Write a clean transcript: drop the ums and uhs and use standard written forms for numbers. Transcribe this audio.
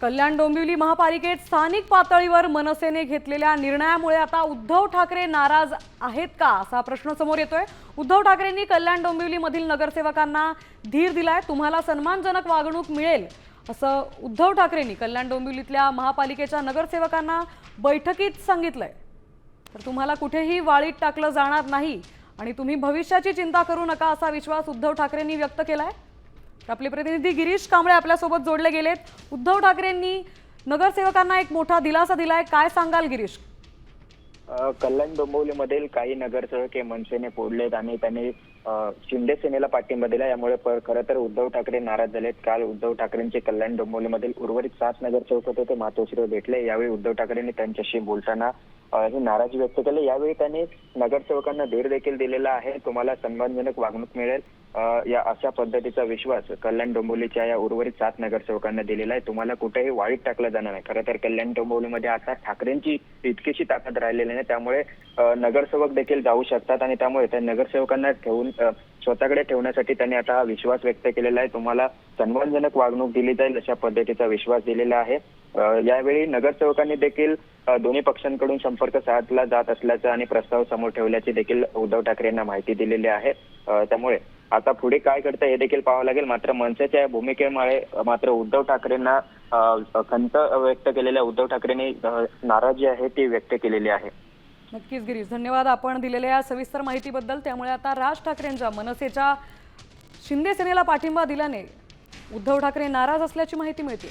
कल्याण डोंबिवली महापालिकेत स्थानिक पातळीवर मनसेने घेतलेल्या निर्णयामुळे आता उद्धव ठाकरे नाराज आहेत का असा प्रश्न समोर येतोय। उद्धव ठाकरेंनी कल्याण डोंबिवलीमधील नगरसेवकांना धीर दिलाय। तुम्हाला सन्मानजनक वागणूक मिळेल असं उद्धव ठाकरेंनी कल्याण डोंबिवलीतल्या महापालिकेच्या नगरसेवकांना बैठकीत सांगितलंय। तर तुम्हाला कुठेही वाळीत टाकलं जाणार नाही आणि तुम्ही भविष्याची चिंता करू नका असा विश्वास उद्धव ठाकरेंनी व्यक्त केलाय। आपले प्रतिनिधी गिरीश कांबळे आपल्या सोबत जोडले गेलेत। उद्धव ठाकरेंनी नगरसेवकांना एक मोठा दिलासा दिलाय, काय सांगाल गिरीश? कल्याण डोंबिवलीमधील काही नगरसेवक हे मनसेने फोडलेत आणि त्यांनी शिंदे सेनेला पाठिंबा दिला। यामुळे खरं तर उद्धव ठाकरे नाराज झालेत। काल उद्धव ठाकरेंचे कल्याण डोंबिवलीमधील उर्वरित 7 नगरसेवक होते ते मातोश्रीवर भेटले। यावेळी उद्धव ठाकरेंनी त्यांच्याशी बोलताना ही नाराजी व्यक्त केली। यावेळी त्यांनी नगरसेवकांना धीर देखील दिलेला आहे। तुम्हाला सन्मानजनक वागणूक मिळेल या अशा पद्धतीचा विश्वास कल्याण डोंबिवलीच्या या उर्वरित 7 नगरसेवकांना दिलेला आहे। तुम्हाला कुठेही वाळीत टाकलं जाणार नाही। खरं तर कल्याण डोंबिवलीमध्ये आता ठाकरेंची इतकीशी ताकद राहिलेली नाही, त्यामुळे नगरसेवक देखील जाऊ शकतात आणि त्यामुळे त्या नगरसेवकांना ठेवून स्वतःकडे ठेवण्यासाठी त्यांनी आता हा विश्वास व्यक्त केलेला आहे। तुम्हाला सन्मानजनक वागणूक दिली जाईल अशा पद्धतीचा विश्वास दिलेला आहे। यावेळी नगरसेवकांनी देखील दोन्ही पक्षांकडून संपर्क साधला जात असल्याचं आणि प्रस्ताव समोर ठेवल्याची देखील उद्धव ठाकरे यांना माहिती दिलेली आहे। त्यामुळे आता पुढे काय करतं हे देखील पाहावं लागेल। मात्र मनसेच्या भूमिकेमुळे मात्र उद्धव ठाकरेंना खंत व्यक्त केलेल्या उद्धव ठाकरेंनी नाराजी आहे ती व्यक्त केलेली आहे। नक्कीच गिरीश, धन्यवाद आपण दिलेल्या सविस्तर माहितीबद्दल। त्यामुळे आता राज ठाकरेंच्या मनसेच्या शिंदे सेनेला पाठिंबा दिल्याने उद्धव ठाकरे नाराज असल्याची माहिती मिळते।